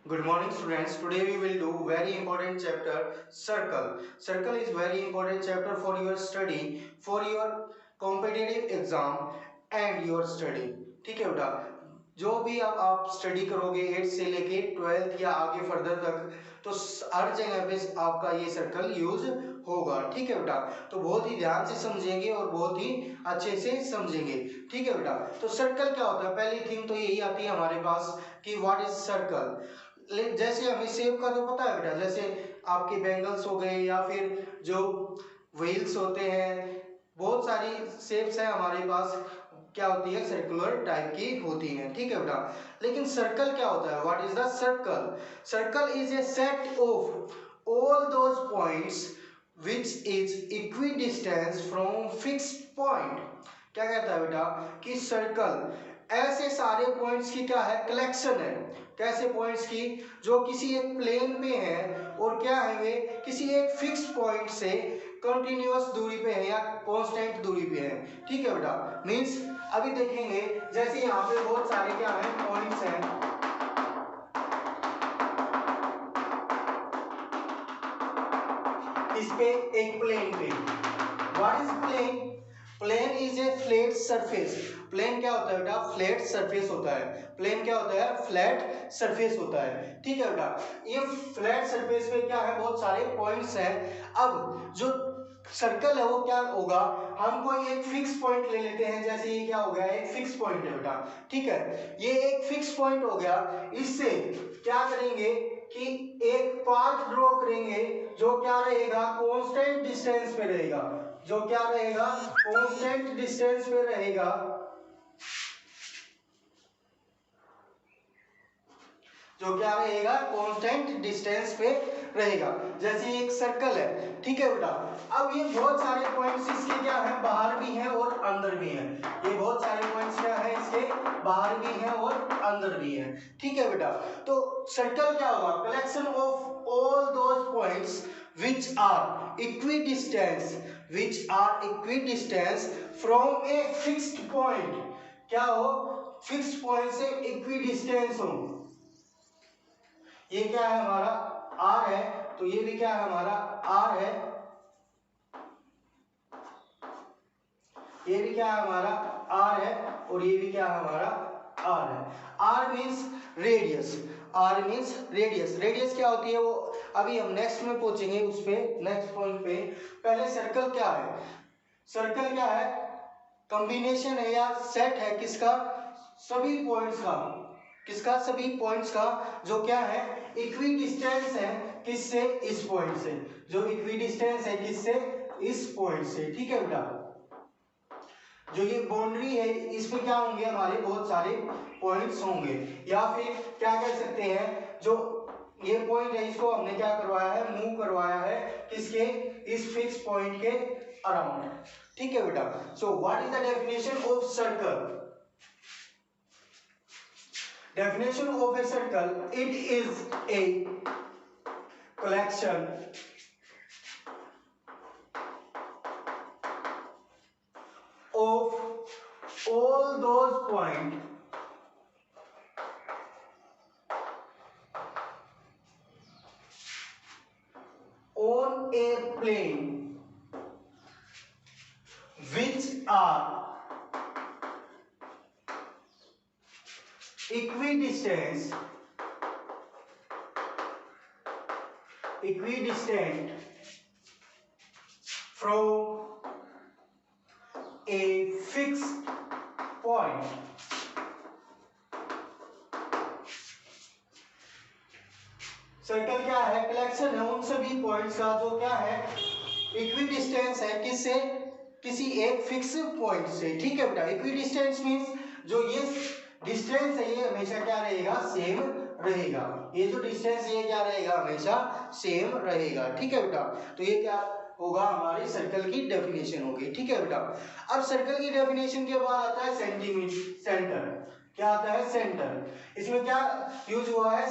Good morning students. Today we will do very important chapter circle. Circle is very important chapter for your study, for your competitive exam and your study. ठीक है बेटा, जो भी अब आप study करोगे 8 से लेके 12th या आगे फर्दर तक, तो हर जगह पे आपका ये सर्कल यूज होगा। ठीक है बेटा, तो बहुत ही ध्यान से समझेंगे और बहुत ही अच्छे से समझेंगे। ठीक है बेटा, तो सर्कल क्या होता है, पहली थिंग तो यही आती है हमारे पास कि व्हाट इज सर्कल। जैसे हमें शेप का तो पता है बेटा, जैसे आपके बैंगल्स हो गए या फिर जो व्हील्स होते हैं, बहुत सारी शेप्स है हमारे पास, क्या होती है, सर्कुलर टाइप की होती है। ठीक है बेटा, लेकिन सर्कल क्या होता है, what is the circle. Circle is a set of all those points which is equi distance from fixed point. क्या कहता है बेटा कि सर्कल ऐसे सारे पॉइंट्स की क्या है, कलेक्शन है। कैसे पॉइंट्स की, जो किसी एक प्लेन पे है और क्या है, वे किसी एक फिक्स पॉइंट से कंटिन्यूअस दूरी पे है या कांस्टेंट दूरी पे है। ठीक है बेटा, मींस अभी देखेंगे जैसे यहाँ पे बहुत सारे क्या है, पॉइंट्स हैं। इस पे एक प्लेन पे, what is plane. Plane is a flat surface. Plane क्या होता है बेटा, फ्लैट सरफेस होता है। प्लेन क्या होता है, फ्लैट सरफेस होता है। ठीक है बेटा, ये फ्लैट सरफेस पे क्या है, बहुत सारे पॉइंट्स हैं। अब जो सर्कल है वो क्या होगा, हम कोई एक फिक्स पॉइंट ले लेते हैं, जैसे ये क्या हो गया, एक फिक्स पॉइंट है बेटा। ठीक है, ये एक फिक्स पॉइंट हो गया। इससे क्या करेंगे कि एक पाथ ड्रॉ करेंगे जो क्या रहेगा, कांस्टेंट डिस्टेंस पे रहेगा। जो क्या रहेगा, कांस्टेंट डिस्टेंस पे रहेगा। जो क्या रहेगा, कांस्टेंट डिस्टेंस पे रहेगा। जैसे एक सर्कल है। ठीक है बेटा, अब ये बहुत सारे पॉइंट्स इसके क्या है, बाहर भी हैं और अंदर भी हैं। ये बहुत सारे पॉइंट्स क्या है, इसके बाहर भी हैं और अंदर भी हैं। ठीक है बेटा, तो सर्कल क्या होगा, collection of all those points which are equidistant, from a fixed point। क्या हो, फिक्स्ड पॉइंट से इक्विडिस्टेंस हो। ये क्या है हमारा आर है, तो ये भी क्या है हमारा आर है। ये भी क्या है हमारा आर है और ये भी क्या है हमारा आर है। R means radius. R means radius. Radius क्या होती है वो अभी हम नेक्स्ट में पहुंचेंगे उस पे, नेक्स्ट पॉइंट पे। पहले सर्कल क्या है, सर्कल क्या है, कॉम्बिनेशन है या सेट है किसका, सभी पॉइंट्स का। किसका, सभी पॉइंट्स का, जो क्या है, इक्वी डिस्टेंस है किससे, इस पॉइंट से। जो इक्वी डिस्टेंस है किससे, इस पॉइंट से। ठीक है बेटा, जो ये बाउंड्री है इस पे क्या होंगे, हमारे बहुत सारे पॉइंट्स होंगे। या फिर क्या कह सकते हैं, जो ये पॉइंट है इसको हमने क्या करवाया है, मूव करवाया है किसके, इस फिक्स पॉइंट के अराउंड। ठीक है बेटा, so what is the definition of circle. Definition of a circle, it is a collection of all those points on a plane which are equidistant from a fixed point। Circle क्या है, collection है उन सभी points का जो क्या है, equidistance है किससे, किसी एक फिक्स पॉइंट से। ठीक है बेटा, इक्विडिस्टेंस मींस जो ये डिस्टेंस है ये हमेशा क्या रहेगा, सेम रहेगा। ये जो डिस्टेंस है ये क्या रहेगा, हमेशा सेम रहेगा। ठीक है बेटा, तो ये क्या होगा, हमारी सर्कल की डेफिनेशन होगी। ठीक है बेटा, अब सर्कल की डेफिनेशन के बाद आता है सेंटर। क्या आता है, सेंटर। इसमें क्या यूज हुआ है,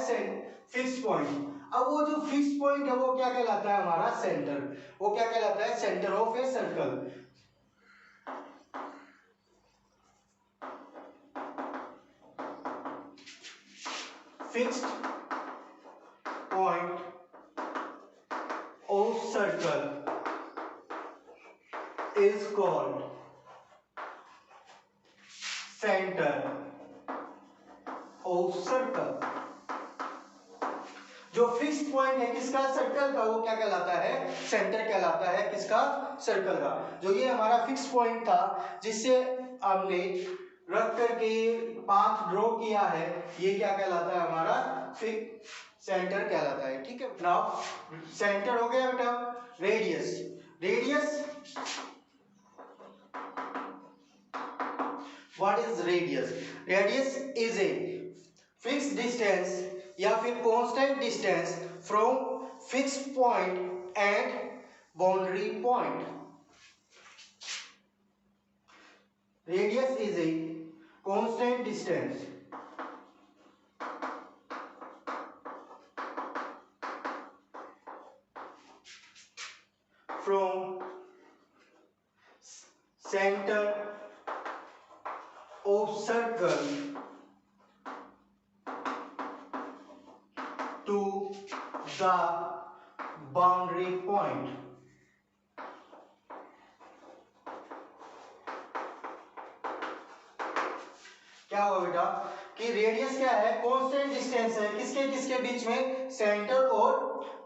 फिक्स पॉइंट। अब वो जो फिक्स पॉइंट है वो क्या कहलाता है, हमारा सेंटर। वो क्या कहलाता है, centre of a circle. Fixed point of circle is called center of circle. जो फिक्स पॉइंट है किसका, सर्कल का, वो क्या कहलाता है, सेंटर कहलाता है किसका, सर्कल का. जो ये हमारा फिक्स पॉइंट था जिससे हमने रख करके पाथ ड्रॉ किया है, ये क्या कहलाता है, हमारा फिक्स सेंटर कहलाता है. ठीक है. नाउ सेंटर हो गया बेटा. Radius. Radius, what is radius? Radius is a fix distance या फिर constant distance from fix point and boundary point. Radius is a constant distance from center of circle to the boundary point. क्या होगा बेटा कि radius क्या है, constant distance है किसके किसके बीच में, सेंटर और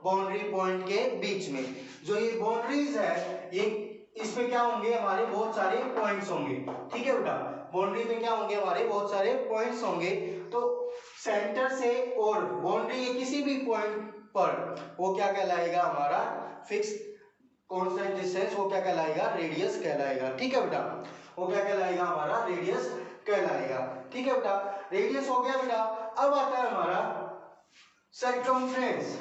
बाउंड्री पॉइंट के बीच में. जो ये बाउंड्रीज है ये इसमें क्या होंगे, हमारे बहुत सारे पॉइंट्स होंगे. ठीक है बेटा. बाउंड्री में क्या होंगे, हमारे बहुत सारे पॉइंट्स होंगे. तो सेंटर से और बाउंड्री के किसी भी पॉइंट पर वो क्या कहलाएगा, हमारा फिक्स कांस्टेंट डिस्टेंस, वो क्या कहलाएगा, रेडियस कहलाएगा. ठीक है बेटा. वो क्या कहलाएगा, हमारा रेडियस कहलाएगा. ठीक है बेटा. रेडियस हो गया बेटा. अब आता है हमारा सरकमफ्रेंस.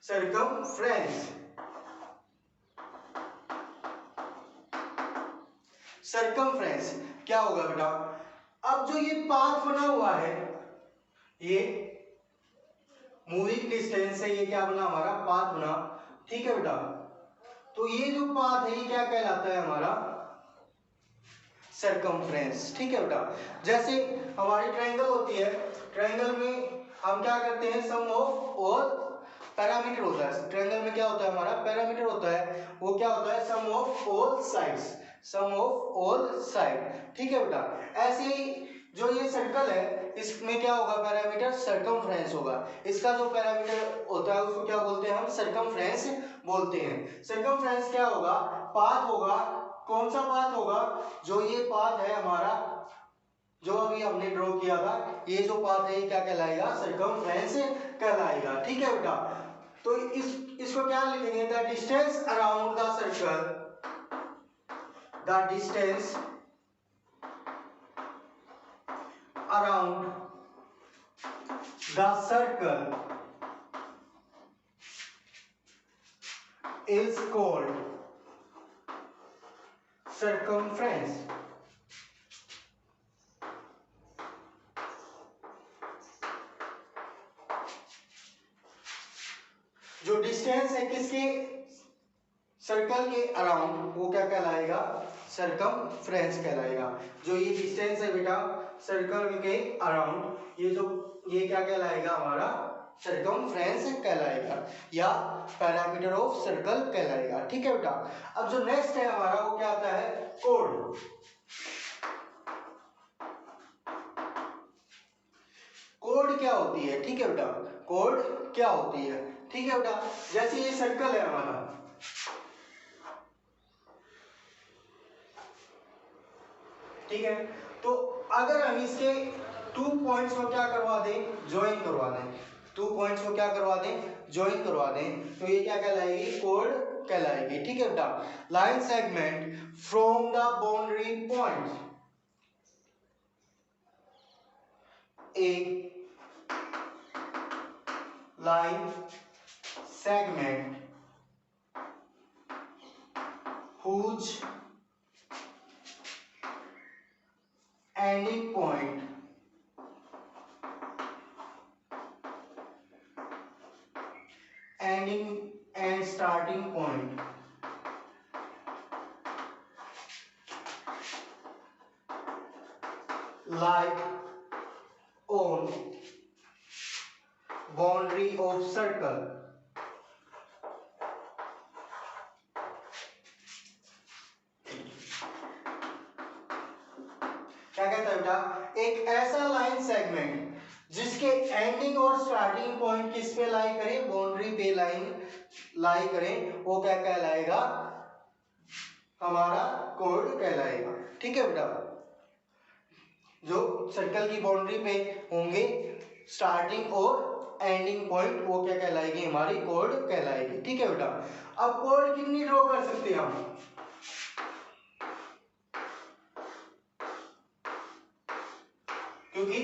सरकमफ्रेंस. सरकमफ्रेंस क्या होगा बेटा, अब जो ये पाथ बना हुआ है, ये मूविंग डिस्टेंस है, ये क्या बना, हमारा पाथ बना. ठीक है बेटा. तो ये जो पाथ है ये क्या कहलाता है, हमारा सरकमफ्रेंस. ठीक है बेटा. जैसे हमारी ट्रायंगल होती है, ट्रायंगल में हम क्या करते हैं, सम ऑफ ऑल पैरामीटर होता है. ट्रायंगल में क्या होता है, हमारा पैरामीटर होता है, वो क्या होता है, sum of all sides, sum of all side. ठीक है बेटा. ऐसे ही जो ये सर्कल है इसमें क्या होगा, पैरामीटर सरकमफ्रेंस होगा. इसका जो पैरामीटर होता है उसको क्या बोलते हैं, हम सरकमफ्रेंस बोलते हैं. सरकमफ्रेंस क्या होगा, पाथ होगा. कौन सा पाथ होगा, जो ये पाथ है हमारा जो अभी हमने ड्रॉ किया था, ये जो पाथ है ये क्या कहलाएगा, सरकमफ्रेंस कहलाएगा. ठीक है बेटा. तो इसको क्या लिखेंगे, the distance around the circle, the distance around the circle is called circumference. जो डिस्टेंस है किसके, सर्कल के अराउंड, वो क्या कहलाएगा, सरकमफ्रेंस कहलाएगा. जो ये डिस्टेंस है बेटा सर्कल के अराउंड, ये क्या कहलाएगा, हमारा सरकमफ्रेंस कहलाएगा या पैरामीटर ऑफ सर्कल कहलाएगा. ठीक है बेटा. अब जो नेक्स्ट है हमारा वो क्या आता है, कोड. कोड क्या होती है, ठीक है बेटा, कोड क्या होती है. ठीक है बेटा. जैसे ये सर्कल है हमारा, ठीक है. तो अगर हम इसके 2 पॉइंट्स को क्या करवा दें, ज्वाइन करवा दें, 2 पॉइंट्स को क्या करवा दें, ज्वाइन करवा दें, तो ये क्या कहलाएगी, कोड कहलाएगी. ठीक है बेटा. Line segment from the boundary point, A line segment whose ending point ending and starting point lie on meaning of circle. क्या कहता है बेटा, एक ऐसा लाइन सेगमेंट जिसके एंडिंग और स्टार्टिंग पॉइंट किस पे लाई करें, बाउंड्री पे लाइन लाई करें, वो क्या कहलाएगा, हमारा कोड कहलाएगा। ठीक है बेटा, जो सर्कल की बाउंड्री पे होंगे स्टार्टिंग और एंडिंग पॉइंट, वो क्या कहलाएगी, हमारी कोड कहलाएगी। ठीक है बेटा, अब कोड कितनी ड्रॉ कर सकते हैं हम, क्योंकि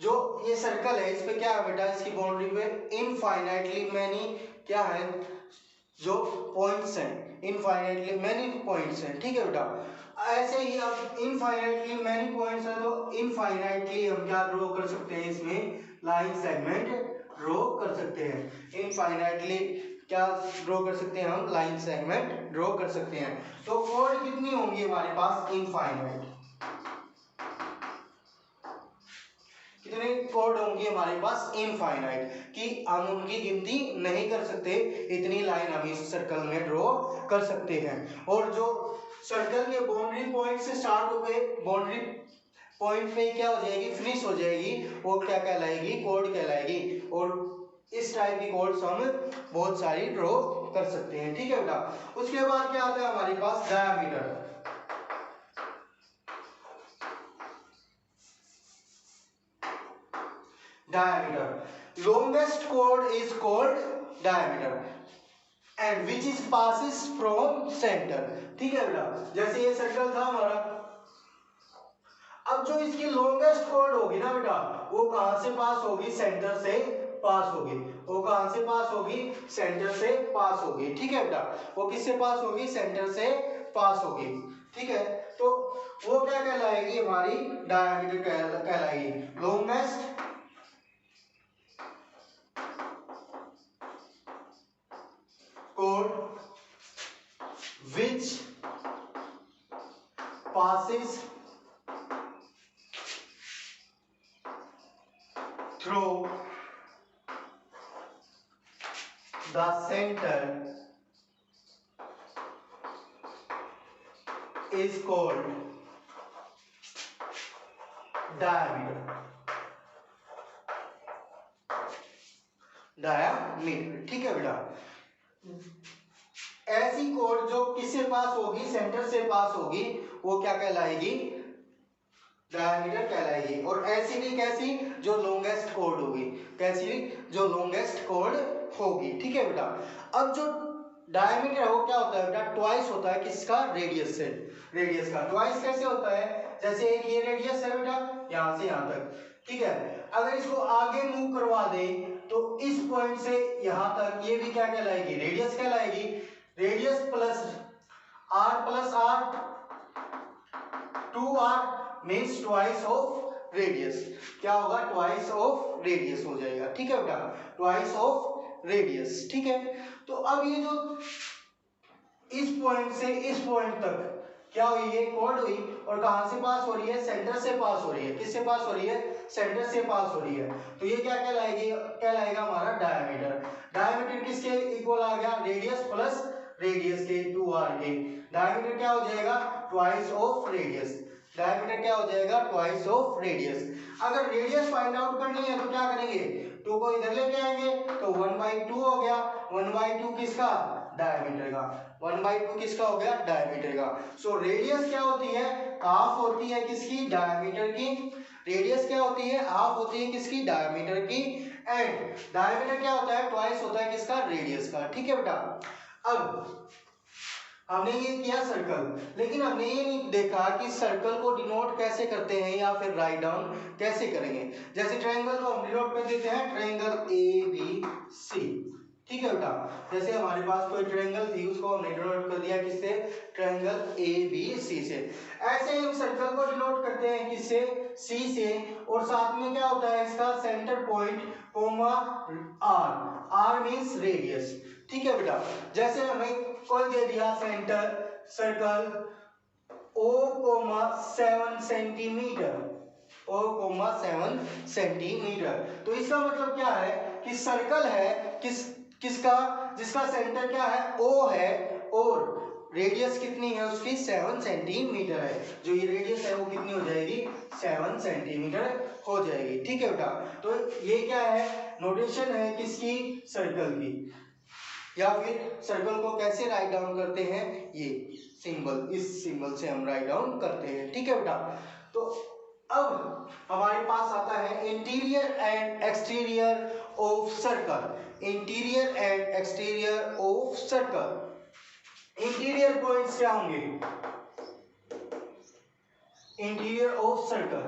जो ये सर्कल है इस पे क्या है बेटा, इसकी बाउंड्री पे इनफाइनाइटली मैनी क्या है, जो पॉइंट्स हैं, इनफाइनाइटली मैनी पॉइंट्स हैं। ठीक है बेटा, ऐसे ही अब इनफाइनाइटली मैनी पॉइंट्स हैं तो इनफाइनाइटली हम क्या ड्रॉ कर सकते हैं, इसमें लाइन सेगमेंट ड्रॉ कर सकते हैं। इनफाइनाइटली क्या ड्रॉ कर सकते हैं हम, लाइन सेगमेंट ड्रॉ कर सकते हैं। तो कोड कितनी होंगी हमारे पास, इनफाइनाइट, कितने कोड होंगे हमारे पास, इनफाइनाइट, कि हम उनकी गिनती नहीं कर सकते, इतनी लाइन हम इस सर्कल में ड्रॉ कर सकते हैं। और जो सर्कल के बाउंड्री पॉइंट से स्टार्ट हो गए, बाउंड्री पॉइंट पे क्या हो जाएगी, फिनिश हो जाएगी, वो क्या कहलाएगी, कोड कहलाएगी। और इस टाइप की कोड्स हम बहुत सारी ड्रॉ कर सकते हैं। ठीक है बेटा, उसके बाद क्या आता है हमारे पास, diameter. diameter, longest chord is called diameter and which is passes from center। ठीक है बेटा, जैसे ये सर्कल था हमारा, अब जो इसकी लॉन्गेस्ट कॉर्ड होगी ना बेटा, वो कहां से पास होगी, सेंटर से पास होगी। वो कहां से पास होगी, सेंटर से पास होगी। ठीक है बेटा, वो किससे पास होगी, सेंटर से पास होगी। ठीक है, तो वो क्या कहलाएगी, हमारी डायमीटर कहलाएगी। Longest chord which passes through the center is called diameter। Diameter. ठीक है बेटा, ऐसी कोड जो किससे पास होगी, सेंटर से पास होगी, वो क्या कहलाएगी, डायमीटर कहलाएगी। और ऐसी भी कैसी, जो लॉन्गेस्ट कोड होगी, कैसी, जो लॉन्गेस्ट कोड होगी। ठीक है बेटा, अब जो डायमीटर है वो क्या होता है बेटा, ट्वाइस होता है किसका, रेडियस से, रेडियस का ट्वाइस कैसे होता है, जैसे एक ये रेडियस है बेटा, यहां से यहां तक। ठीक है, अगर इसको आगे मूव करवा दे तो इस पॉइंट से यहां तक, ये भी क्या कहलाएगी, रेडियस कहलाएगी। Radius plus r 2r means twice of radius, क्या होगा, ट्वाइस ऑफ रेडियस हो जाएगा। ठीक है बेटा, ट्वाइस ऑफ रेडियस। ठीक है, तो अब ये जो इस पॉइंट से इस पॉइंट तक क्या हुई, ये कोड हुई, और कहां से पास हो रही है, सेंटर से पास हो रही है। किससे पास हो रही है, सेंटर से पास हो रही है। तो ये क्या कहलाएगी, कहलाएगा हमारा डायमीटर। डायमीटर किसके इक्वल आ गया, रेडियस प्लस रेडियस के 2r के। डायमीटर क्या हो जाएगा, ट्वाइस ऑफ रेडियस। डायमीटर क्या हो जाएगा, ट्वाइस ऑफ रेडियस। अगर रेडियस फाइंड आउट करनी है तो क्या करेंगे, 2 को इधर लेके आएंगे तो 1/2 हो गया। 1/2 किसका, डायमीटर का। 1/2 किसका हो गया, डायमीटर का। सो रेडियस क्या होती है, हाफ होती है किसकी, डायमीटर की। रेडियस क्या होती है, हाफ होती है किसकी, डायमीटर की। एंड डायमीटर क्या होता है, ट्वाइस होता है किसका, रेडियस का। ठीक है बेटा, अब हमने ये किया सर्कल, लेकिन हमने ये नहीं देखा कि सर्कल को डिनोट कैसे करते हैं या फिर राइट डाउन कैसे करेंगे। जैसे ट्रायंगल को हम डिनोट कर देते हैं, ट्रायंगल ए बी सी। ठीक है बेटा, जैसे हमारे पास कोई ट्रायंगल थी, उसको हमने डिनोट कर दिया किससे, ट्रायंगल ए बी सी से। ऐसे ही हम सर्कल को डिनोट करते हैं किससे, सी से। और साथ में क्या होता है, इसका centre point comma R, R means radius. ठीक है बेटा, जैसे हमें कोई दे दिया सेंटर सर्कल O, 7 सेंटीमीटर, और 7 सेंटीमीटर। तो इसका मतलब क्या है कि सर्कल है किसका, जिसका सेंटर क्या है, O है, और रेडियस कितनी है उसकी, 7 सेंटीमीटर है। जो ये रेडियस है वो कितनी हो जाएगी, 7 सेंटीमीटर हो जाएगी। ठीक है बेटा, तो ये क्या है, नोटेशन है किसकी, सर्कल की। या फिर सर्कल को कैसे राइट डाउन करते हैं, ये सिंबल, इस सिंबल से हम राइट डाउन करते हैं। ठीक है बेटा, तो अब हमारे पास आता है interior and exterior of circle. Interior and exterior of circle. Interior points क्या होंगे, इंटीरियर ऑफ सर्कल।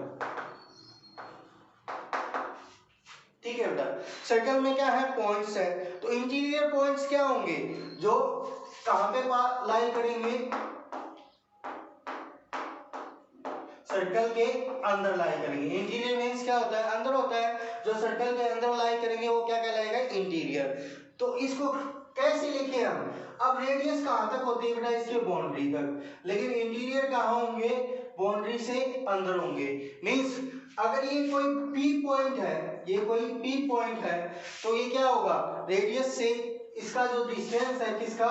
ठीक है बेटा, सर्कल में क्या है, पॉइंट्स है, तो इंटीरियर पॉइंट्स क्या होंगे, जो कहां पे लाई करेंगे, सर्कल के अंदर लाई करेंगे। इंटीरियर मींस क्या होता है, अंदर होता है, जो सर्कल के अंदर लाई करेंगे वो क्या कहलाएगा, इंटीरियर। तो इसको कैसे लिखे हम, अब रेडियस कहां तक होती है बेटा, इसके बाउंड्री तक, लेकिन इंटीरियर कहां होंगे, बाउंड्री से अंदर होंगे। मींस अगर ये कोई P पॉइंट है, ये कोई P पॉइंट है, तो ये क्या होगा, रेडियस से इसका जो डिस्टेंस है, किसका,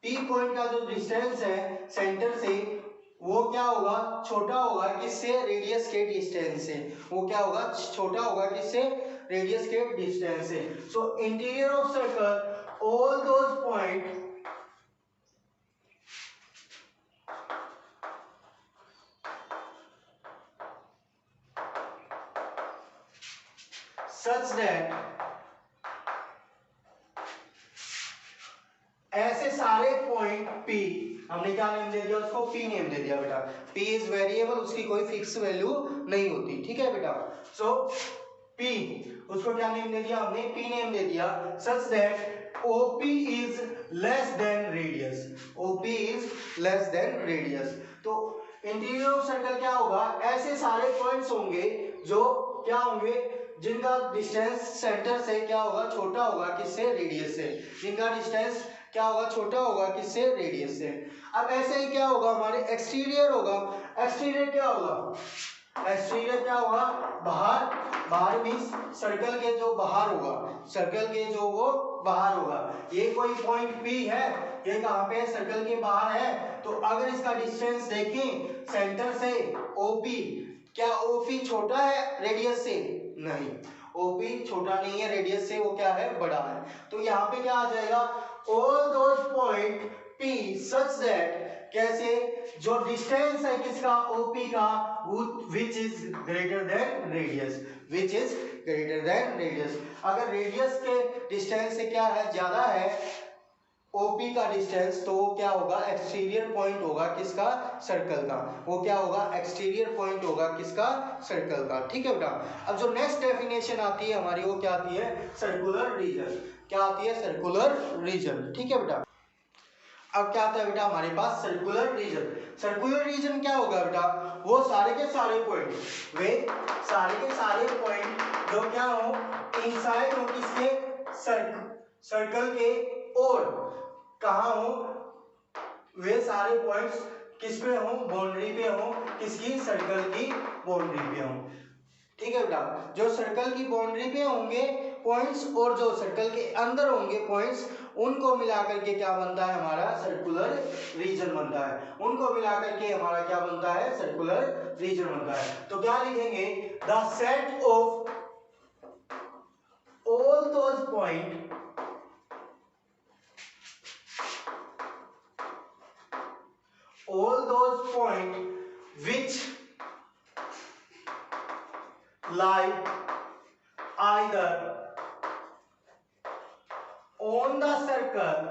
P पॉइंट का जो डिस्टेंस है सेंटर से, वो क्या होगा, छोटा होगा किससे, रेडियस के डिस्टेंस से। वो क्या होगा, छोटा होगा किससे, रेडियस के डिस्टेंस से। So interior of circle, all those point such that, ऐसे सारे पॉइंट P, हमने क्या नेम दे दिया उसको, P नेम दे दिया बेटा। P इज वेरिएबल, उसकी कोई फिक्स वैल्यू नहीं होती। ठीक है बेटा, सो P, उसको क्या नेम दे दिया हमने, P नेम दे दिया, such that OP is less than radius, OP is less than radius। तो इंटीरियर ऑफ सर्कल क्या होगा, ऐसे सारे पॉइंट्स होंगे जो क्या होंगे, जिनका डिस्टेंस सेंटर से क्या होगा, छोटा होगा किससे, रेडियस से। जिनका डिस्टेंस क्या होगा, छोटा होगा किससे, रेडियस से। अब ऐसे ही क्या होगा, हमारे एक्सटीरियर होगा। एक्सटीरियर क्या होगा, एक्सटीरियर क्या होगा, बाहर, बाहर मींस सर्कल के जो बाहर होगा, सर्कल के जो वो बाहर होगा। ये कोई पॉइंट P है, ये कहां पे है, सर्कल के बाहर है। तो अगर इसका डिस्टेंस देखें सेंटर से OP, क्या OP छोटा है रेडियस से, नहीं, OP छोटा नहीं है रेडियस से, वो क्या है, बड़ा है। तो यहाँ पे क्या आ जाएगा, all those point P such that, कैसे, जो डिस्टेंस है किसका, OP का, which is greater than radius, which is greater than radius। अगर रेडियस के डिस्टेंस से क्या है, ज्यादा है OP का डिस्टेंस, तो वो क्या होगा, एक्सटीरियर पॉइंट होगा किसका, सर्कल का। वो क्या होगा, एक्सटीरियर पॉइंट होगा किसका, सर्कल का। ठीक है बेटा, अब जो नेक्स्ट डेफिनेशन आती है हमारी, वो क्या आती है, सर्कुलर रीजन। क्या आती है, सर्कुलर रीजन। ठीक है बेटा, अब क्या आता है बेटा हमारे पास, सर्कुलर रीजन। सर्कुलर रीजन क्या होगा बेटा, वो सारे के सारे पॉइंट, वे सारे के सारे पॉइंट जो क्या हो, इनसाइड हो किसके, सर्कल के, और कहाँ हो, वे सारे पॉइंट्स किस पे हो, बाउंड्री पे हो, किसकी, सर्कल की बाउंड्री पे हो। ठीक है बेटा, जो सर्कल की बाउंड्री पे होंगे पॉइंट्स, और जो सर्कल के अंदर होंगे पॉइंट्स, उनको मिलाकर के क्या बनता है, हमारा सर्कुलर रीजन बनता है। उनको मिलाकर के हमारा क्या बनता है, सर्कुलर रीजन बनता है। तो क्या लिखेंगे, the set of all those point, all those points which lie either on the circle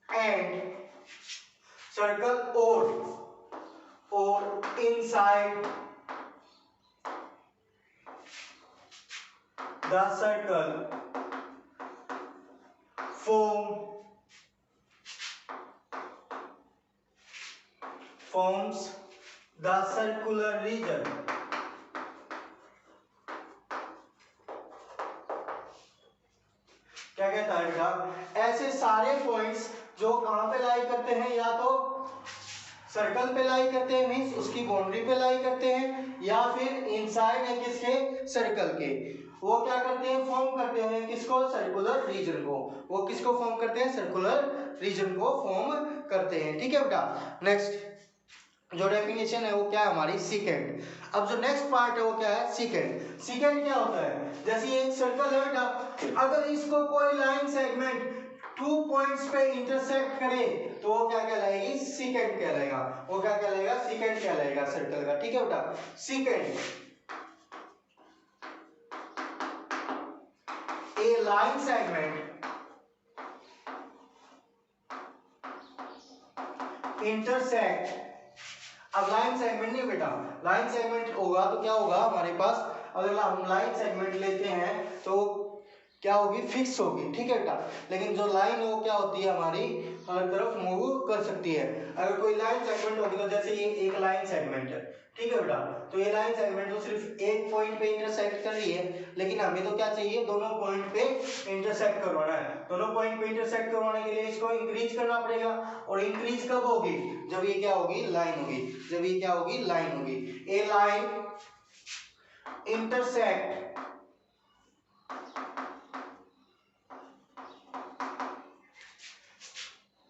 and circle, or inside the circle forms the circular region। क्या कहता है बेटा, ऐसे सारे पॉइंट्स जो कहाँ पे लाई करते हैं, या तो सर्कल पे लाई करते हैं मीन्स उसकी बाउंड्री पे लाई करते हैं, या फिर इनसाइड है किसके, सर्कल के। वो क्या करते हैं, फॉर्म करते हैं किसको, सर्कुलर रीजन को। वो किसको फॉर्म करते हैं, सर्कुलर रीजन को फॉर्म करते हैं। ठीक है बेटा। नेक्स्ट जो डेफिनेशन है वो क्या है हमारी, सीकेंट। अब जो नेक्स्ट पार्ट है वो क्या है, सीकेंट। सीकेंट क्या होता है, जैसे एक सर्कल है बेटा, अगर इसको कोई लाइन सेगमेंट 2 पॉइंट्स पे इंटरसेक्ट करे तो वो क्या कहलाएगी, सीकेंट कहलाएगा। वो क्या कहलाएगा, सीकेंट कहलाएगा सर्कल का। ठीक है बेटा। सीकेंट, ए लाइन सेगमेंट इंटरसेक्ट। अब लाइन सेगमेंट नहीं बेटा, लाइन सेगमेंट होगा तो क्या होगा हमारे पास, अगर हम लाइन सेगमेंट लेते हैं तो क्या होगी, फिक्स होगी। ठीक है बेटा। लेकिन जो लाइन है वो क्या होती है हमारी, हर तरफ मूव कर सकती है। अगर कोई लाइन सेगमेंट होगी तो जैसे ये एक लाइन सेगमेंट है, ठीक है बेटा, तो ये लाइन सेगमेंट तो सिर्फ एक पॉइंट पे इंटरसेक्ट कर रही है, लेकिन हमें तो क्या चाहिए, दोनों पॉइंट पे इंटरसेक्ट करवाना है। दोनों पॉइंट पे इंटरसेक्ट करवाने के लिए इसको इंक्रीज करना पड़ेगा, और इंक्रीज कब होगी, जब ये क्या होगी, लाइन होगी। जब ये क्या होगी, लाइन होगी। A line intersect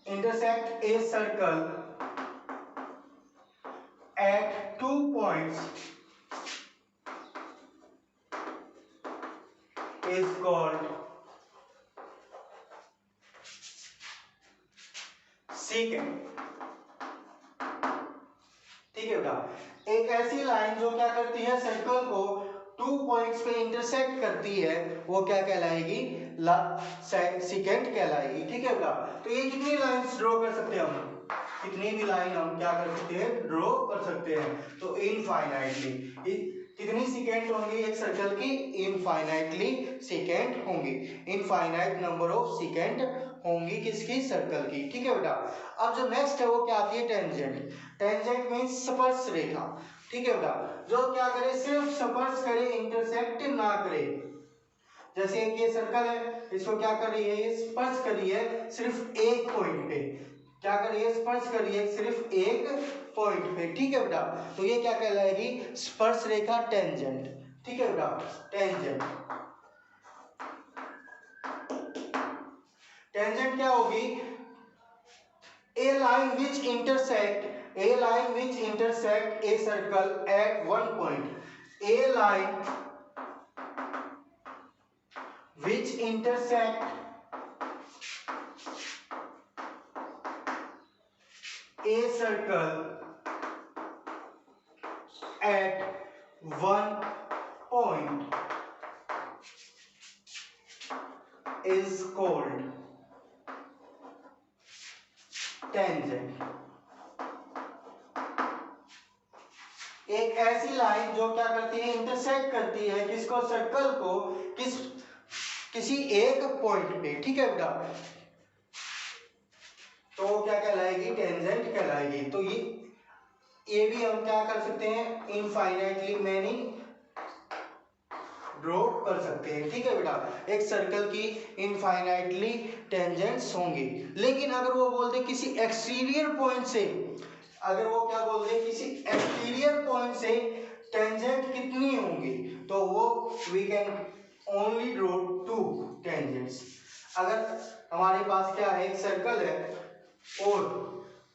intersect a circle at 2 points is called secant। ठीक है बेटा। एक ऐसी लाइन जो क्या करती है, सर्कल को 2 पॉइंट्स पे इंटरसेक्ट करती है, वो क्या कहलाएगी, सेकेंट कहलाएगी। ठीक है बेटा। तो ये कितनी लाइंस ड्रॉ कर सकते हैं हम, कितनी भी लाइन हम क्या कर सकते हैं, ड्रॉ कर सकते हैं। तो इनफाइनाइटली कितनी सेकेंड होंगी एक सर्कल की, इनफाइनाइटली सेकेंड होंगी। इनफाइनाइट नंबर ऑफ सेकेंड होंगी किसकी, सर्कल की। ठीक है बेटा। अब जो नेक्स्ट है वो क्या आती है, टेंजेंट। टेंजेंट मींस स्पर्श रेखा। ठीक है बेटा, जो क्या करे, सिर्फ स्पर्श करे, इंटरसेक्ट ना करे। जैसे एक ये सर्कल है, इसको क्या कर रही है, ये स्पर्श कर रही है सिर्फ एक पॉइंट पे। क्या कर रही है, स्पर्श कर रही है सिर्फ एक पॉइंट पे। ठीक है बेटा। तो ये क्या कहलाएगी, स्पर्श रेखा, टेंजेंट। ठीक है बेटा। टेंजेंट, टेंजेंट क्या होगी, a line which intersect a circle at one point। A line which intersect a circle at one point is called tangent। एक ऐसी लाइन जो क्या करती है, इंटरसेक्ट करती है किसको, सर्कल को, किसी एक पॉइंट पे। ठीक है बेटा। तो क्या कहलाएगी, टेंजेंट कहलाएगी। तो ये भी हम क्या कर सकते हैं, इनफाइनाइटली मैनी ड्रॉ कर सकते हैं। ठीक है बेटा। एक सर्कल की इनफाइनाइटली टेंजेंट्स होंगी, लेकिन अगर वो बोलते किसी एक्सटीरियर पॉइंट से, अगर वो क्या बोलते किसी एक्सटीरियर पॉइंट से टेंजेंट कितनी होंगी, तो वो we can only draw 2 tangents. अगर हमारे पास क्या है, एक सर्कल है और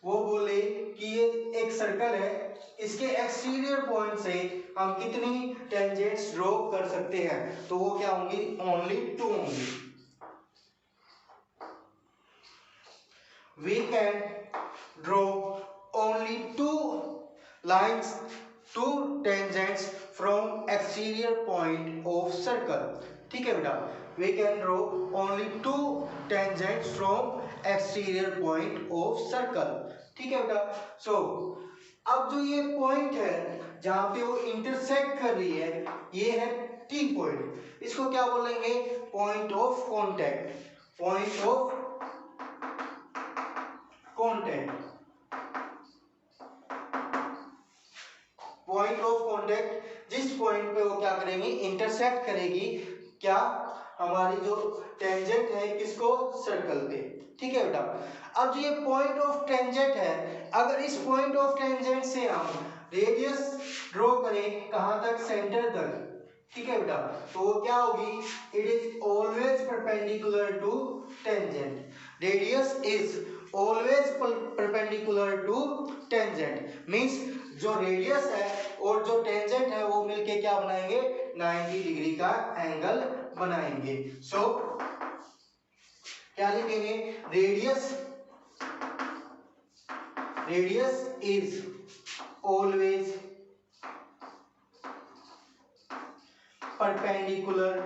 वो बोले कि ये एक सर्कल है, इसके एक्सटीरियर पॉइंट से हम कितनी टेंजेंट्स ड्रॉ कर सकते हैं, तो वो क्या होंगी, ओनली 2 होंगी। We can draw only 2 lines, 2 tangents from exterior point of circle. ठीक है बेटा। We can draw only 2 tangents from exterior point of circle. ठीक है बेटा। सो अब जो ये पॉइंट है जहां पे वो इंटरसेक्ट कर रही है, ये है टी पॉइंट। इसको क्या बोलेंगे, point of contact. Point of contact, point of contact, जिस पॉइंट पे वो क्या करेंगी, इंटरसेक्ट करेगी क्या, हमारी जो टेंजेंट है किसको, सर्कल पे। ठीक है बेटा, अब जो ये पॉइंट ऑफ टेंजेंट है, अगर इस पॉइंट ऑफ टेंजेंट से हम रेडियस ड्रॉ करें कहां तक, सेंटर तक, ठीक है बेटा, तो वो क्या होगी, it is always perpendicular to tangent. Radius is always perpendicular to tangent, means जो रेडियस है और जो टेंजेंट है वो मिलके क्या बनाएंगे, 90 डिग्री का एंगल बनाएंगे। सो क्या लिखेंगे, radius is always perpendicular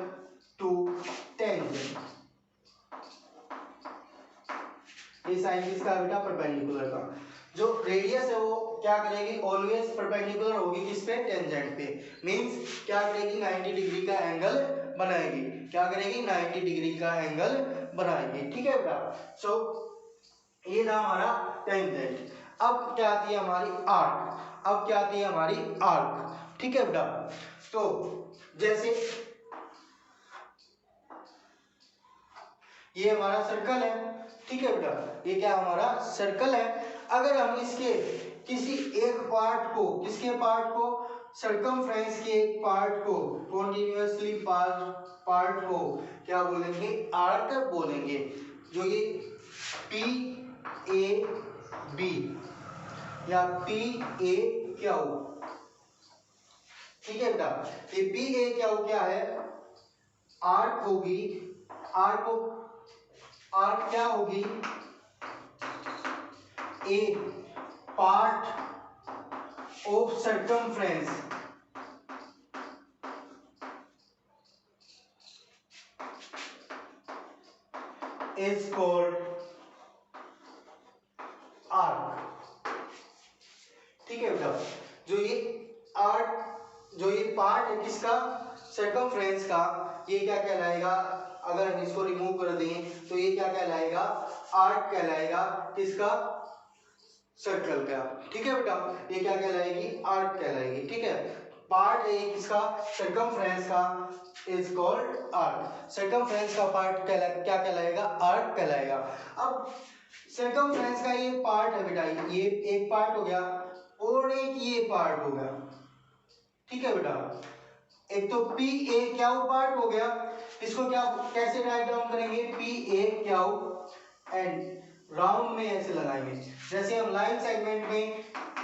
to tangent. ये साइन किसका बेटा, परपेंडिकुलर का। जो रेडियस है वो क्या करेगी, ऑलवेज परपेंडिकुलर होगी किस पे, टेंजेंट पे, मींस क्या करेगी, 90 डिग्री का एंगल बनाएगी। क्या करेगी, 90 डिग्री का एंगल बनाएगी। ठीक है बेटा, सो ये था हमारा टेंजेंट। अब क्या आती है हमारी आर्क, अब क्या आती है हमारी आर्क। ठीक है बेटा, तो जैसे ये हमारा सर्कल है, ठीक है बेटा, ये क्या हमारा सर्कल है। अगर हम इसके किसी एक पार्ट को, किसके पार्ट को, सर्कमफ्रेंस के एक पार्ट को, कॉन्टिन्यूअसली पार्ट को क्या बोलेंगे, आर्क बोलेंगे। जो ये पी ए बी या पी ए क्या हो, ठीक है बेटा, ये पी ए क्या हो, क्या है, आर्क होगी। आर्क क्या होगी, a part of circumference is called arc. ठीक है बेटा, जो ये आर्क, जो ये पार्ट है किसका, सर्कमफ्रेंस का, ये क्या कहलाएगा, अगर हम इसको रिमूव कर दें तो ये क्या कहलाएगा, आर्क कहलाएगा, किसका, सर्कल का। ठीक है बेटा, ये क्या कहलाएगी, आर्क कहलाएगी। ठीक है, पार्ट है किसका, सर्कमफ्रेंस का, इज कॉल्ड आर्क। सर्कमफ्रेंस का पार्ट क्या कहलाएगा, आर्क कहलाएगा। अब सर्कमफ्रेंस का ये पार्ट है बेटा, ये एक पार्ट हो गया और एक ये पार्ट हो गया। ठीक है बेटा, एक तो पी ए क्या पार्ट हो गया, इसको क्या कैसे राइट डाउन करेंगे, पी ए क्या एंड राउंड में ऐसे लगाएंगे, जैसे हम लाइन सेगमेंट में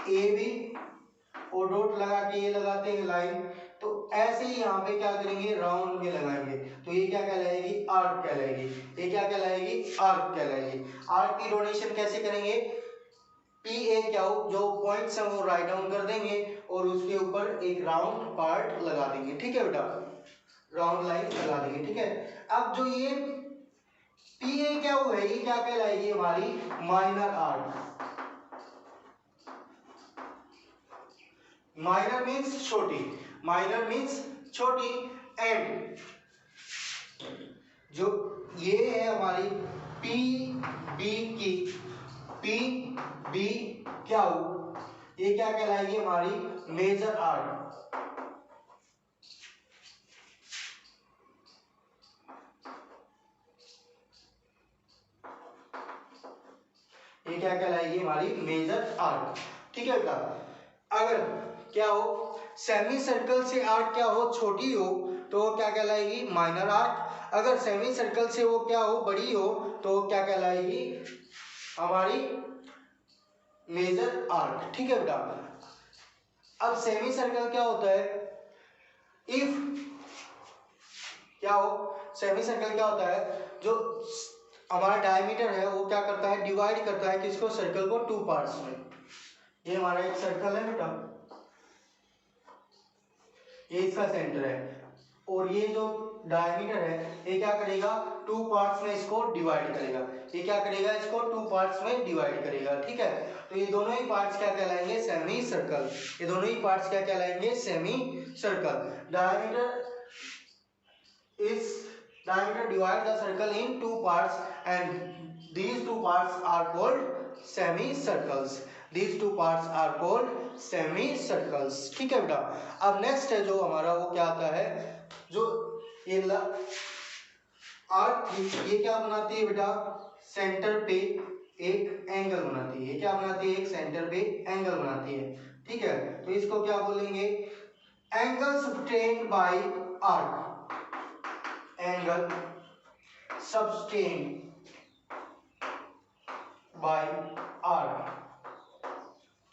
ए बी और डॉट लगा के ये लगाते हैं लाइन, तो ऐसे ही यहाँ पे क्या करेंगे, राउंड में लगाएंगे, तो ये क्या कहलाएगी, आर्क कहलाएगी। ये क्या कहलाएगी, आर्क कहलाएगी। आर्क की डोनेशन कैसे करेंगे, पी ए क्या हो, जो पॉइंट्स हैं वो राइट डाउन कर देंगे और उसके ऊपर एक राउंड पार्ट लगा देंगे। ठीक है बेटा, राउंड लाइन लगा देंगे। ठीक है, अब जो ये पी ए क्या है, ये क्या कहलाएगी हमारी, माइनर आर्क। माइनर मीन्स छोटी, माइनर मीन्स छोटी, एंड जो ये है हमारी पी बी की, पी बी क्या हो, ये क्या कहलाएगी हमारी मेजर आर्क। ये क्या कहलाएगी हमारी मेजर आर्क। ठीक है बेटा, अगर क्या हो, सेमी सर्कल से आर्क क्या हो, छोटी हो, तो क्या कहलाएगी, माइनर आर्क। अगर सेमी सर्कल से वो क्या हो, बड़ी हो, तो क्या कहलाएगी हमारी मेजर आर्क। ठीक है बेटा, अब सेमी सर्कल क्या होता है, इफ क्या हो, सेमी सर्कल क्या होता है, जो हमारा डायमीटर है वो क्या करता है, डिवाइड करता है किसको, सर्कल को टू पार्ट्स में। ये हमारा एक सर्कल है बेटा, ये इसका सेंटर है, और ये जो डायमीटर है ये क्या करेगा, टू पार्ट्स में इसको डिवाइड करेगा। ये क्या करेगा, इसको टू पार्ट्स में डिवाइड करेगा। ठीक है, तो ये दोनों ही पार्ट्स क्या कहलाएंगे, सेमी सर्कल। ये दोनों ही पार्ट्स क्या कहलाएंगे, semi circle. Diameter divide the circle in two parts and these two parts are called semicircles. These two parts are called semicircles. ठीक है बेटा, अब नेक्स्ट है जो हमारा वो क्या आता है, जो ये आर्क ये क्या बनाती है बेटा, सेंटर पे एक एंगल बनाती है। ये क्या बनाती है, एक सेंटर पे एंगल बनाती है। ठीक है, तो इसको क्या बोलेंगे, angle subtended by arc, angle subtended by arc.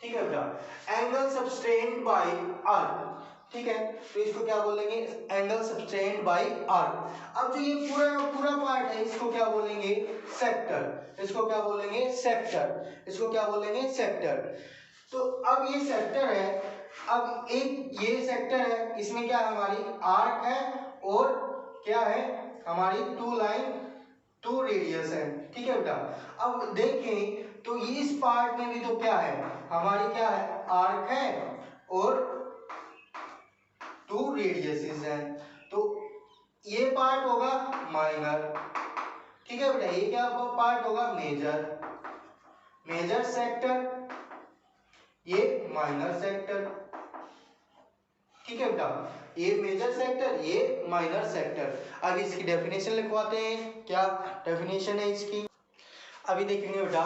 ठीक है बेटा, एंगल सब्टेन्ड बाय आर्क। ठीक है, तो इसको क्या बोलेंगे, एंगल सब्टेन्ड बाय आर्क। अब जो ये पूरा का पूरा पार्ट है इसको क्या बोलेंगे, सेक्टर। इसको क्या बोलेंगे, सेक्टर। इसको क्या बोलेंगे, सेक्टर। तो अब ये सेक्टर है, अब एक ये सेक्टर है, इसमें क्या हमारी आर्क है और क्या है हमारी टू लाइन, टू रेडियस है। ठीक है बेटा, अब देखें तो इस पार्ट में भी तो क्या है हमारी, क्या है, आर्क है और टू रेडियसेस हैं। तो ये पार्ट होगा माइनर। ठीक है बेटा, ये क्या पार्ट होगा, मेजर, मेजर सेक्टर, ये माइनर सेक्टर। ठीक है बेटा, ये मेजर सेक्टर, ये माइनर सेक्टर। अब इसकी डेफिनेशन लिखवाते हैं, क्या डेफिनेशन है इसकी, अभी देखेंगे बेटा।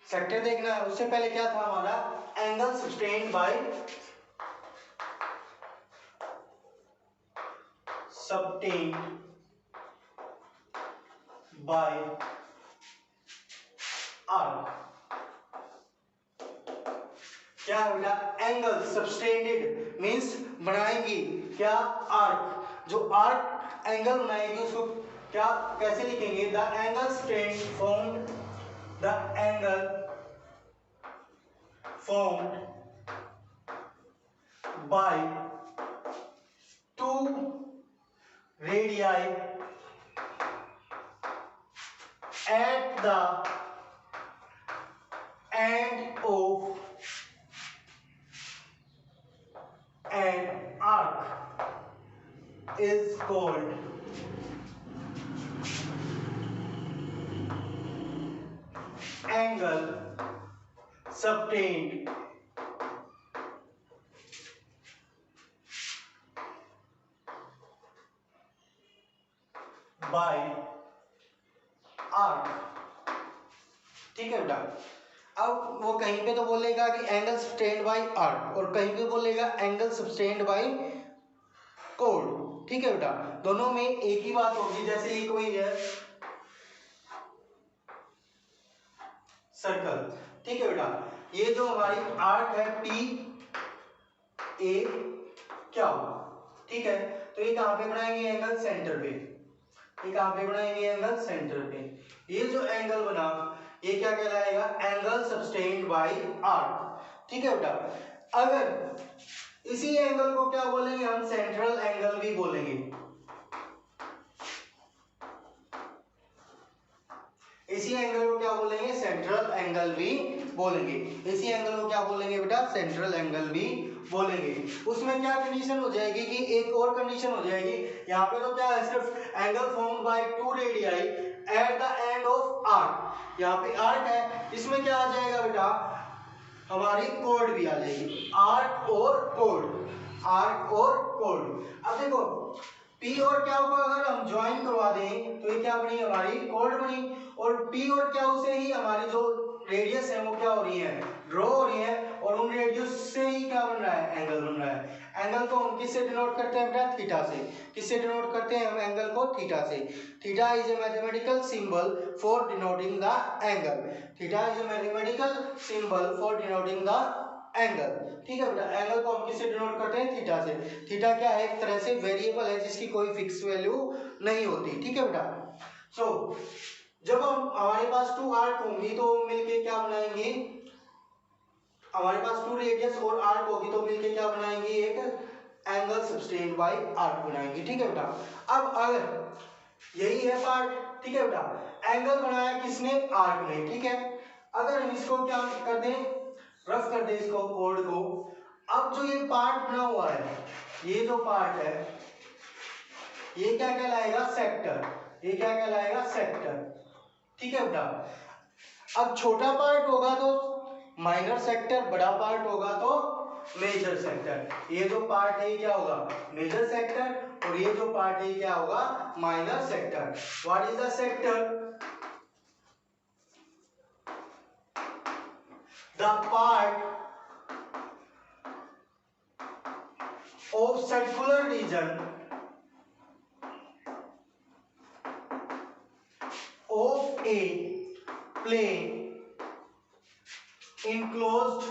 सेक्टर देखना है, उससे पहले क्या था हमारा, angle subtended bye, सब्टेन्ड by arc. क्या है बेटा, एंगल सब्टेंडेड मींस बनाएगी क्या, आर्क। जो आर्क एंगल बनाएगी उसको क्या कैसे लिखेंगे, the angle subtend formed, the angle formed by two radii at the end of an arc is called angle subtained by arc। ठीक है बेटा, अब वो कहीं पे तो बोलेगा कि एंगल सब्टेन्ड बाय आर्क और कहीं पे बोलेगा एंगल सब्टेन्ड बाय कोड। ठीक है बेटा, दोनों में एक ही बात होगी। जैसे ये कोई है सर्कल, ठीक है बेटा, ये जो हमारी आर्क है पी ए क्या हो, ठीक है, तो ये कहां पे बनाएंगे एंगल, सेंटर पे। ये कहां पे बनाएंगे एंगल, सेंटर पे। ये जो एंगल बना ये क्या कहलाएगा, एंगल सब्टेन्ड बाय आर्क। ठीक है बेटा, अगर इसी एंगल को क्या बोलेंगे हम, सेंट्रल एंगल भी बोलेंगे। इसी एंगल को क्या बोलेंगे, सेंट्रल एंगल भी बोलेंगे। इसी एंगल को क्या बोलेंगे बेटा, सेंट्रल एंगल भी बोलेंगे। उसमें क्या कंडीशन हो जाएगी कि एक और कंडीशन हो जाएगी, यहाँ पे तो क्या है, सिर्फ angle formed by two radii at the end of arc. यहाँ पे आर्क है, इसमें क्या आ जाएगा बेटा, हमारी कोड भी आ जाएगी, आर्क और कोड, आर्क और कोड। अब देखो P और क्या को अगर हम ज्वाइन करवा दें तो ये क्या बनी, हमारी कोड बनी। और P और क्या से ही हमारी जो रेडियस है वो क्या हो रही है, ड्रॉ हो रही है, और उन रेडियस से ही क्या बन रहा है, एंगल बन रहा है। एंगल को हम किससे डिनोट करते हैं बेटा, थीटा से। किससे डिनोट करते हैं हम एंगल को, थीटा से। Theta is a mathematical symbol for denoting the angle. Theta is a mathematical symbol for denoting the angle. ठीक है बेटा, एंगल को हम किससे डिनोट करते हैं, थीटा से। थीटा क्या है, एक तरह से वेरिएबल है जिसकी कोई फिक्स वैल्यू नहीं होती। ठीक है बेटा, सो जब हम हमारे पास टू आर्क होंगी तो मिलके क्या बनाएंगे, हमारे पास टू रेडियस और आर्क होगी तो मिलके क्या बनाएंगे, एक एंगल सब्टेन्ड बाय आर्क बनाएंगे। ठीक है बेटा, अब अगर यही है पार्ट, ठीक है बेटा, एंगल बनाया किसने, आर्क ने। ठीक है, अगर हम इसको क्या कर दें, रफ कर दें इसको कोड को। अब जो ये पार्ट बना हुआ है, ये जो पार्ट है ये क्या कहलाएगा, सेक्टर। ये क्या कहलाएगा, सेक्टर। ठीक है बेटा, अब छोटा पार्ट होगा तो माइनर सेक्टर, बड़ा पार्ट होगा तो मेजर सेक्टर। ये जो पार्ट है ये क्या होगा, मेजर सेक्टर, और ये जो पार्ट है ये क्या होगा, minor sector. What is the sector? The part of circular region of a plane enclosed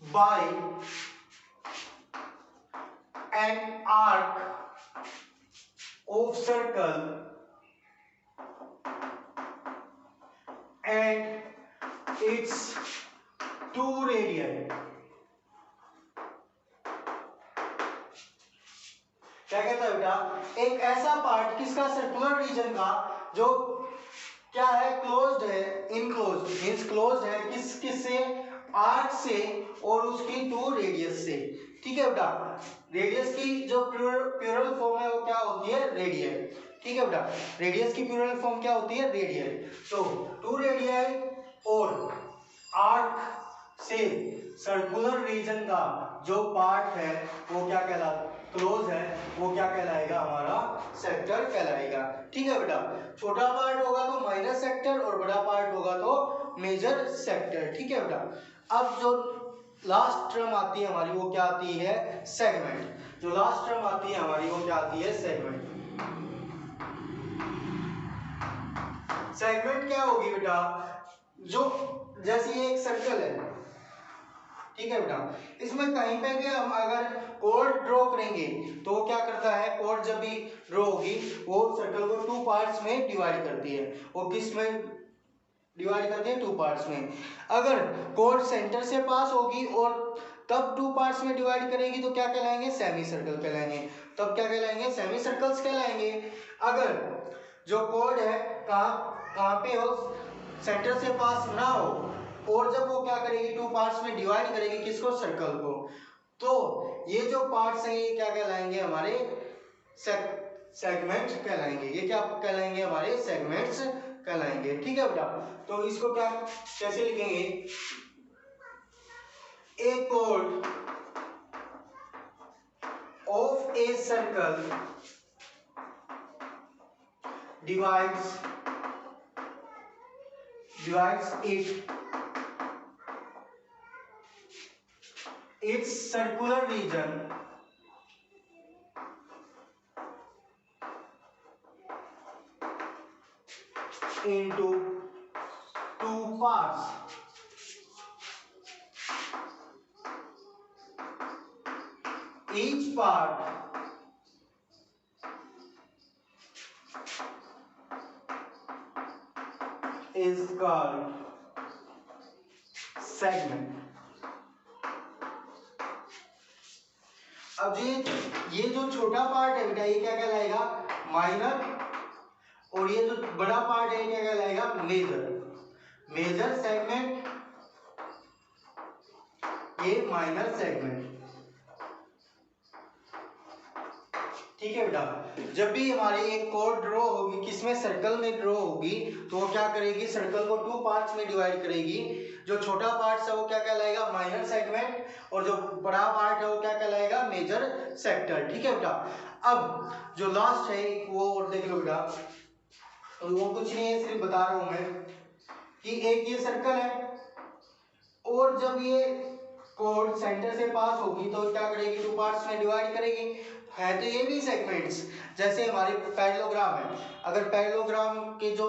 by an arc of circle and its two radii। क्या कहता है बेटा, एक ऐसा पार्ट किसका, सर्कुलर रीजन का, जो क्या है, क्लोज्ड है, इनक्लोज्ड मींस क्लोज्ड है, किससे, आर्क से और उसकी टू रेडियस से। ठीक है बेटा, रेडियस की जो प्लूरल फॉर्म है वो क्या होती है, रेडियल। ठीक है बेटा, रेडियस की प्लूरल फॉर्म क्या होती है, रेडियल। तो टू रेडियल और आर्क से सर्कुलर रीजन का जो पार्ट है वो क्या कहलाता, क्लोज है, वो क्या कहलाएगा, हमारा सेक्टर कहलाएगा। ठीक है बेटा, छोटा पार्ट होगा तो माइनर सेक्टर और बड़ा पार्ट होगा तो मेजर सेक्टर। ठीक है बेटा, अब जो लास्ट टर्म आती है हमारी वो क्या आती है, सेगमेंट। जो लास्ट टर्म आती है हमारी वो क्या आती है, सेगमेंट। सेगमेंट क्या होगी बेटा, जो जैसे ये एक सर्कल है, ठीक है बेटा, इसमें कहीं पे भी हम अगर कोड ड्रॉ करेंगे तो वो क्या करता है, कोड जब भी ड्रॉ होगी वो सर्कल को टू पार्ट्स में डिवाइड करती है। वो किस में डिवाइड करती है, टू पार्ट्स में। अगर कोड सेंटर से पास होगी और तब टू पार्ट्स में डिवाइड करेगी तो क्या कहलाएंगे, सेमी सर्कल कहलाएंगे। तब क्या कहलाएंगे, सेमी सर्कल्स कहलाएंगे। अगर जो कोड है कहाँ कहाँ पे हो, सेंटर से पास ना हो और जब वो क्या करेगी, टू पार्ट्स में डिवाइड करेगी किसको, सर्कल को, तो ये जो पार्ट्स हैं ये क्या कहलाएंगे, हमारे सेगमेंट्स कहलाएंगे। ये क्या कहलाएंगे, हमारे सेगमेंट्स कहलाएंगे। ठीक है बेटा, तो इसको क्या कैसे लिखेंगे, ए कोड of a circle divides it its circular region into two parts। Each part is called segment। अब ये जो छोटा पार्ट है बेटा ये क्या कहलाएगा, माइनर, और ये जो बड़ा पार्ट है क्या कहलाएगा, मेजर। मेजर सेगमेंट, ये माइनर सेगमेंट। ठीक है बेटा, जब भी हमारी एक कोड ड्रॉ होगी किसमें, सर्कल में ड्रॉ होगी तो वो क्या करेगी, सर्कल को टू पार्ट्स में डिवाइड करेगी। जो छोटा पार्ट है वो क्या कहलाएगा, माइनर सेगमेंट, और जो बड़ा पार्ट है वो क्या कहलाएगा, मेजर सेक्टर। ठीक है बेटा, अब जो लास्ट है वो और देख लो बेटा, वो कुछ नहीं है, सिर्फ बता रहा हूं मैं कि एक ये सर्कल है और जब ये कोड सेंटर से पास होगी तो क्या करेगी, टू पार्ट्स में डिवाइड करेगी। है तो ये भी सेगमेंट्स, जैसे हमारे पैरेललोग्राम है, अगर पैरेललोग्राम के जो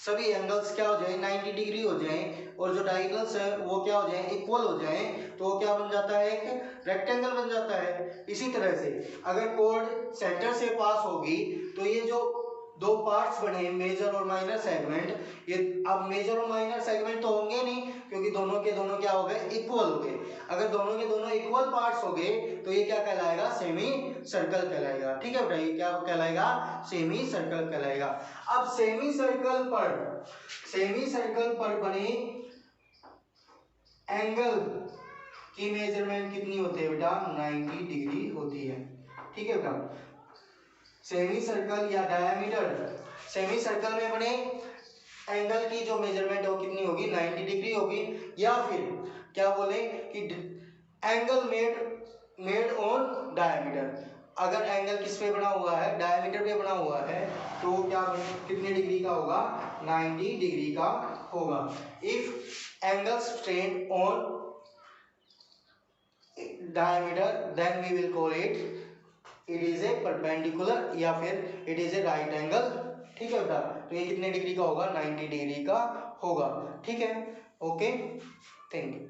सभी एंगल्स क्या हो जाए, 90 डिग्री हो जाए, और जो डायगोनल्स है वो क्या हो जाए, इक्वल हो जाए, तो वो क्या बन जाता है, एक रेक्टेंगल बन जाता है। इसी तरह से अगर कोड सेंटर से पास होगी तो ये जो दो पार्ट्स बने, मेजर और माइनर सेगमेंट, ये अब मेजर और माइनर सेगमेंट तो होंगे नहीं क्योंकि दोनों के दोनों क्या हो गए, इक्वल हो गए। अगर दोनों के दोनों इक्वल पार्ट्स हो गए तो ये क्या कहलाएगा, सेमी सर्कल कहलाएगा। ठीक है बेटा, ये क्या कहलाएगा, सेमी सर्कल कहलाएगा। अब सेमी सर्कल पर बने एंगल की मेजरमेंट कितनी होती है बेटा, 90 डिग्री होती है। ठीक है बेटा, सेमी सर्कल या डायमीटर, सेमी सर्कल में बने एंगल की जो मेजरमेंट हो कितनी होगी 90 डिग्री होगी, या फिर क्या बोले कि एंगल मेड ऑन डायमीटर। अगर एंगल किस पे बना हुआ है, डायमीटर पे बना हुआ है, तो क्या कितने डिग्री का होगा 90 डिग्री का होगा। If angle strain on diameter then we will call it is a perpendicular या फिर it is a right angle। ठीक है बेटा, तो ये कितने डिग्री का होगा 90 डिग्री का होगा। ठीक है, ओके, थैंक यू।